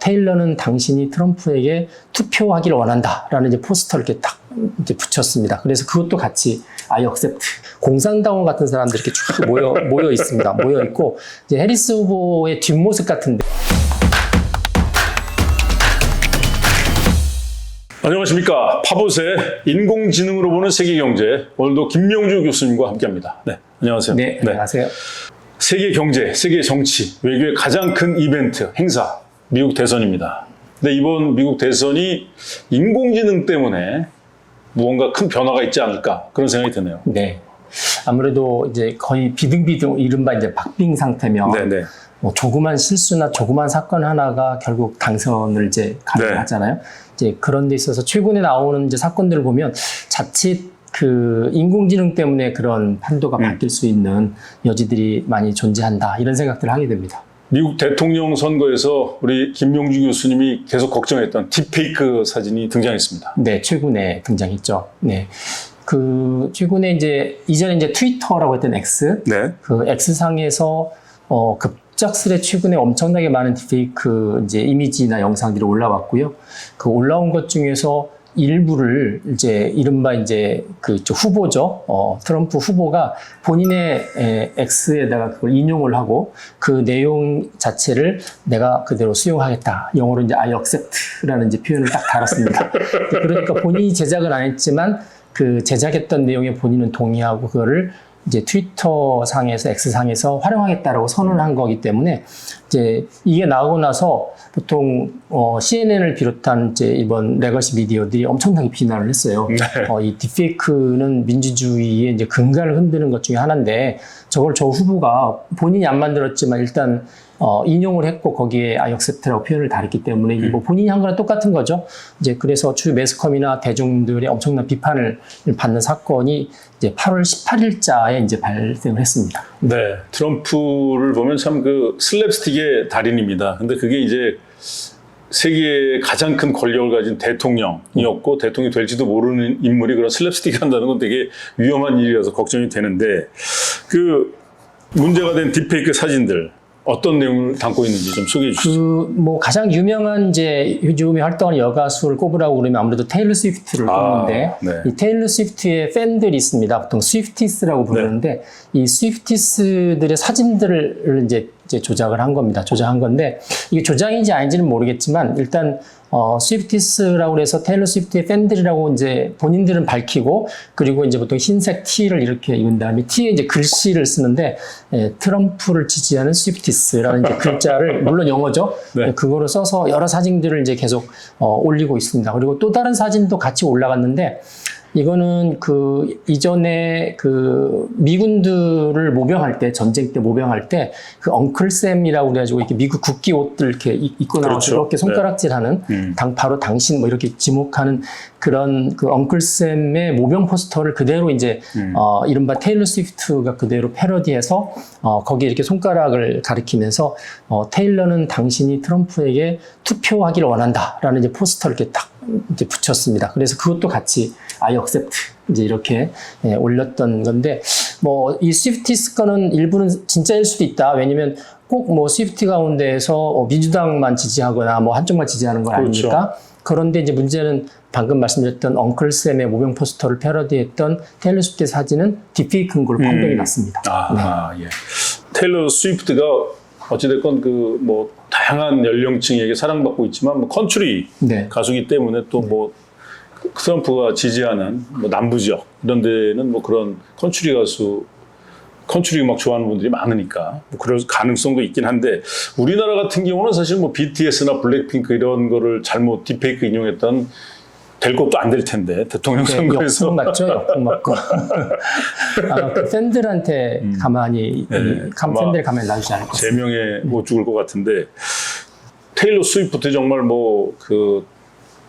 테일러는 당신이 트럼프에게 투표하기를 원한다라는 이제 포스터를 이렇게 딱 이제 붙였습니다. 그래서 그것도 같이 I accept. 공산당원 같은 사람들이 이렇게 쭉 모여 있습니다. 모여 있고 이제 해리스 후보의 뒷모습 같은데. 안녕하십니까. 파봇의 인공지능으로 보는 세계경제, 오늘도 김명주 교수님과 함께합니다. 네, 안녕하세요. 네, 안녕하세요. 세계 경제, 세계 정치, 외교의 가장 큰 이벤트, 행사, 미국 대선입니다. 근데 이번 미국 대선이 인공지능 때문에 무언가 큰 변화가 있지 않을까 그런 생각이 드네요. 네, 아무래도 이제 거의 비등비등 이른바 이제 박빙 상태면. 네네. 뭐 조그만 실수나 조그만 사건 하나가 결국 당선을 이제 가능하잖아요. 네. 이제 그런 데 있어서 최근에 나오는 이제 사건들을 보면 자칫 그 인공지능 때문에 그런 판도가 바뀔 수 있는 여지들이 많이 존재한다. 이런 생각들을 하게 됩니다. 미국 대통령 선거에서 우리 김명주 교수님이 계속 걱정했던 딥페이크 사진이 등장했습니다. 네, 최근에 등장했죠. 네. 그 최근에 이전에 이제 트위터라고 했던 X, 네. 그 X상에서 급작스레 최근에 엄청나게 많은 딥페이크 이제 이미지나 영상들이 올라왔고요. 그 올라온 것 중에서 일부를 이제 이른바 이제 그 후보죠. 트럼프 후보가 본인의 X에다가 그걸 인용을 하고 그 내용 자체를 내가 그대로 수용하겠다. 영어로 이제 I accept라는 이제 표현을 딱 달았습니다. 그러니까 본인이 제작은 안 했지만 그 제작했던 내용에 본인은 동의하고 그거를 이제 트위터 상에서 X 상에서 활용하겠다라고 선언한 거기 때문에 이제 이게 나오고 나서 보통 CNN을 비롯한 이제 이번 레거시 미디어들이 엄청나게 비난을 했어요. 네. 이 딥페이크는 민주주의의 이제 근간을 흔드는 것 중에 하나인데 저걸 저 후보가 본인이 안 만들었지만 일단 인용을 했고 거기에 I accept라고 표현을 달았기 때문에 이게 뭐 본인이 한 거랑 똑같은 거죠. 이제 그래서 주요 매스컴이나 대중들의 엄청난 비판을 받는 사건이 이제 8월 18일자에 이제 발생을 했습니다. 네, 트럼프를 보면 참 그 슬랩스틱의 달인입니다. 근데 그게 이제 세계의 가장 큰 권력을 가진 대통령이었고 대통령이 될지도 모르는 인물이 그런 슬랩스틱을 한다는 건 되게 위험한 일이라서 걱정이 되는데 그 문제가 된 딥페이크 사진들 어떤 내용을 담고 있는지 좀 소개해 주시죠. 뭐 가장 유명한 이제 요즘에 활동하는 여가수를 꼽으라고 그러면 아무래도 테일러 스위프트를 꼽는데 네. 이 테일러 스위프트의 팬들이 있습니다. 보통 스위프티스라고 부르는데 네. 이 스위프티스들의 사진들을 이제 조작을 한 겁니다. 조작한 건데 이게 조작인지 아닌지는 모르겠지만 일단 스위프티스라고 해서 테일러 스위프트의 팬들이라고 이제 본인들은 밝히고 그리고 이제 보통 흰색 티를 이렇게 입은 다음에 티에 이제 글씨를 쓰는데 트럼프를 지지하는 스위프티스라는 이제 글자를 물론 영어죠. 네. 그거를 써서 여러 사진들을 이제 계속 올리고 있습니다. 그리고 또 다른 사진도 같이 올라갔는데 이거는 그 이전에 그 미군들을 모병할 때 전쟁 때 모병할 때 그 엉클샘이라고 그래가지고 이렇게 미국 국기 옷들 이렇게 입고 나와서 그렇죠. 이렇게 손가락질하는 네. 바로 당신 뭐 이렇게 지목하는 그런 그 엉클샘의 모병 포스터를 그대로 이제 이른바 테일러 스위프트가 그대로 패러디해서 거기에 이렇게 손가락을 가리키면서 테일러는 당신이 트럼프에게 투표하기를 원한다라는 이제 포스터를 이렇게 딱 이제 붙였습니다. 그래서 그것도 같이 I accept 이제 이렇게 올렸던 건데 뭐 이 스위프티스 거는 일부는 진짜일 수도 있다. 왜냐면 꼭 뭐 스위프티 가운데에서 민주당만 지지하거나 뭐 한쪽만 지지하는 건 그렇죠. 아니니까. 그런데 이제 문제는 방금 말씀드렸던 엉클 샘의 모병 포스터를 패러디했던 테일러 스위프트의 사진은 딥페이크인 걸로 판명이 났습니다. 예. 테일러 스위프트가 어찌됐건 그 뭐 다양한 연령층에게 사랑받고 있지만 뭐 컨트리 네. 가수이기 때문에 또 뭐 트럼프가 지지하는 뭐 남부 지역 이런 데는 뭐 그런 컨트리 가수 컨트리 음악 좋아하는 분들이 많으니까 뭐 그럴 가능성도 있긴 한데 우리나라 같은 경우는 사실 뭐 BTS나 블랙핑크 이런 거를 잘못 딥페이크 인용했던 될 것도 안 될 텐데 대통령 선거에서 역풍 맞죠? 역풍 맞고 그 팬들한테 가만히 팬들 가만히 놔주지 않을 것 같습니다. 제명에 못 죽을 것 같은데 테일러 스위프트 정말 뭐 그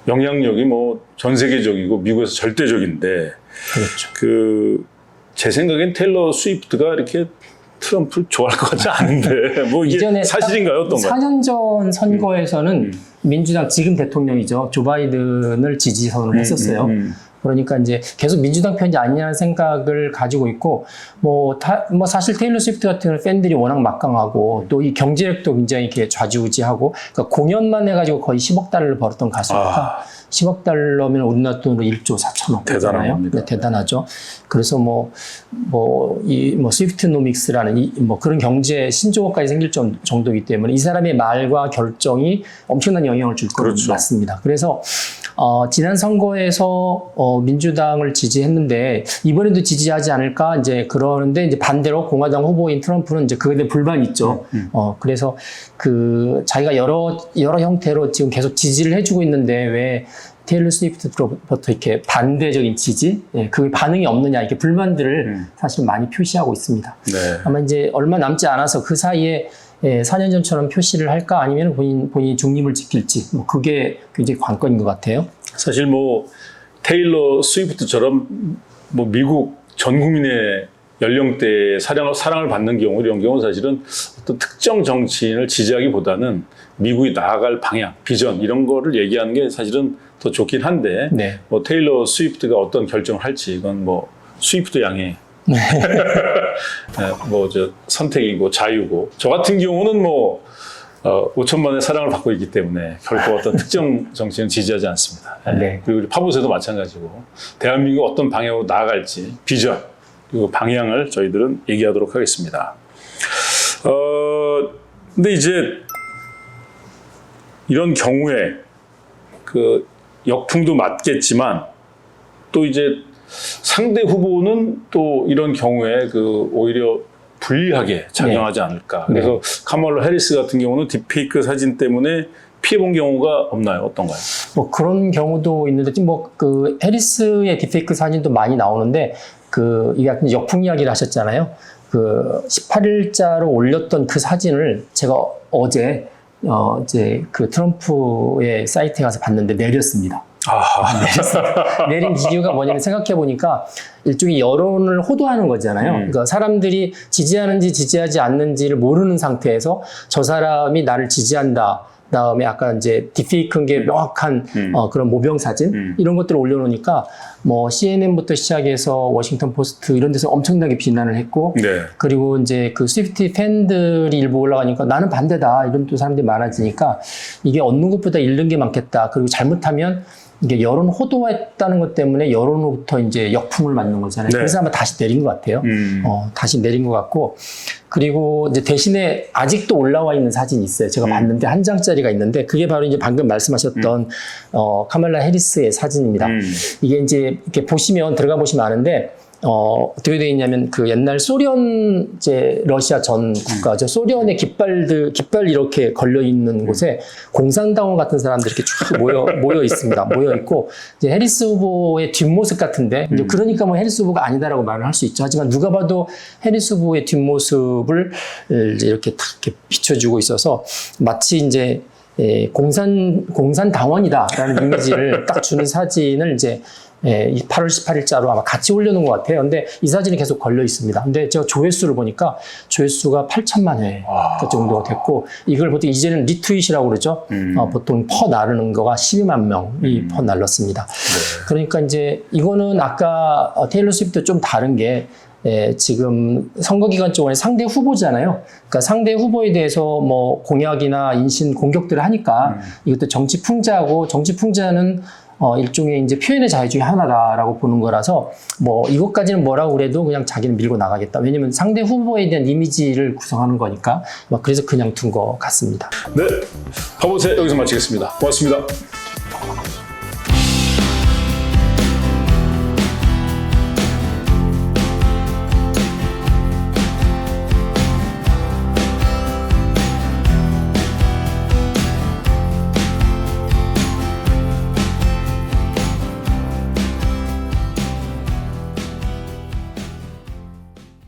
영향력이 뭐 전 세계적이고 미국에서 절대적인데 그렇죠. 그 제 생각엔 테일러 스위프트가 이렇게 트럼프를 좋아할 것 같지 않은데 뭐 이게 사실인가요? 어떤가요? 4년 전 선거에서는 민주당 지금 대통령이죠. 조 바이든을 지지 선언을 했었어요. 그러니까 이제 계속 민주당 편이 아니냐는 생각을 가지고 있고, 뭐 사실 테일러 스위프트 같은 경우는 팬들이 워낙 막강하고 또 이 경제력도 굉장히 이렇게 좌지우지하고, 그러니까 공연만 해가지고 거의 10억 달러를 벌었던 가수니까 10억 달러면 우리나라 돈으로 1조 4천억. 대단한 겁니다. 네, 대단하죠. 그래서 스위프트노믹스라는 그런 경제 신조어까지 생길 정도이기 때문에 이 사람의 말과 결정이 엄청난 영향을 줄 거는 그렇죠. 맞습니다. 그래서 지난 선거에서 민주당을 지지했는데 이번에도 지지하지 않을까 이제 그러는데, 이제 반대로 공화당 후보인 트럼프는 이제 그거에 대해 불만이 있죠. 그래서 자기가 여러 형태로 지금 계속 지지를 해주고 있는데 왜 테일러 스위프트로부터 이렇게 반대적인 지지, 그 반응이 없느냐, 이렇게 불만들을 사실 많이 표시하고 있습니다. 네. 아마 이제 얼마 남지 않아서 그 사이에 4년 전처럼 표시를 할까, 아니면 본인이 중립을 지킬지, 그게 굉장히 관건인 것 같아요. 사실 테일러 스위프트처럼 미국 전 국민의 연령대의 사랑을 받는 경우, 이런 경우는 사실은 어떤 특정 정치인을 지지하기보다는 미국이 나아갈 방향, 비전 이런 거를 얘기하는 게 사실은 더 좋긴 한데, 네. 테일러 스위프트가 어떤 결정을 할지 이건 스위프트 양의 선택이고 자유고, 저 같은 경우는 5천만의 사랑을 받고 있기 때문에 결코 어떤 특정 정치는 지지하지 않습니다. 네. 그리고 우리 파보세도 마찬가지고, 대한민국 어떤 방향으로 나아갈지 비전 그리고 방향을 저희들은 얘기하도록 하겠습니다. 근데 이제 이런 경우에 역풍도 맞겠지만 또 이제 상대 후보는 또 이런 경우에 오히려 불리하게 작용하지 않을까. 그래서 카멀라 해리스 같은 경우는 딥페이크 사진 때문에 피해본 경우가 없나요? 어떤가요? 그런 경우도 있는데, 해리스의 딥페이크 사진도 많이 나오는데, 이게 약간 역풍 이야기를 하셨잖아요. 18일자로 올렸던 그 사진을 제가 어제 트럼프의 사이트에 가서 봤는데 내렸습니다. 내린 이유가 뭐냐면, 생각해보니까 일종의 여론을 호도하는 거잖아요. 그러니까 사람들이 지지하는지 지지하지 않는지를 모르는 상태에서 저 사람이 나를 지지한다, 그다음에 아까 이제 딥페이크인 게 명확한 그런 모병 사진 이런 것들을 올려놓으니까 CNN부터 시작해서 워싱턴 포스트 이런 데서 엄청나게 비난을 했고, 네. 그리고 이제 스위프티 팬들이 일부 올라가니까 나는 반대다 이런 또 사람들이 많아지니까 이게 얻는 것보다 잃는 게 많겠다. 그리고 잘못하면 이게 여론 호도했다는 것 때문에 여론으로부터 이제 역풍을 맞는 거잖아요. 네. 그래서 아마 다시 내린 것 같아요. 다시 내린 것 같고, 그리고 이제 대신에 아직도 올라와 있는 사진이 있어요. 제가 봤는데 한 장짜리가 있는데, 그게 바로 이제 방금 말씀하셨던 카멀라 해리스의 사진입니다. 이게 이제 이렇게 들어가 보시면 아는데, 어떻게 되어 있냐면, 옛날 소련, 러시아 전 국가죠. 소련의 깃발 이렇게 걸려 있는 곳에 공산당원 같은 사람들이 이렇게 쭉 모여 있습니다. 모여 있고, 이제 해리스 후보의 뒷모습 같은데, 이제 그러니까 해리스 후보가 아니다라고 말을 할 수 있죠. 하지만 누가 봐도 해리스 후보의 뒷모습을 이제 이렇게 탁 이렇게 비춰주고 있어서 마치 이제 공산당원이다라는 이미지를 딱 주는 사진을 이제 8월 18일자로 아마 같이 올려놓은 것 같아요. 근데 이 사진이 계속 걸려 있습니다. 근데 제가 조회수를 보니까 조회수가 8천만 회 그 정도가 됐고, 이걸 보통 이제는 리트윗이라고 그러죠. 보통 퍼 나르는 거가 12만 명이 퍼 날랐습니다. 네. 그러니까 이제 이거는 아까 테일러 스위프트 좀 다른 게, 지금 선거 기간 동안에 상대 후보잖아요. 그러니까 상대 후보에 대해서 공약이나 인신 공격들을 하니까 이것도 정치 풍자고, 정치 풍자는 일종의 이제 표현의 자유 중에 하나다라고 보는 거라서, 이것까지는 뭐라고 그래도 그냥 자기는 밀고 나가겠다. 왜냐면 상대 후보에 대한 이미지를 구성하는 거니까, 그래서 그냥 둔 것 같습니다. 네, 파보세 여기서 마치겠습니다. 고맙습니다.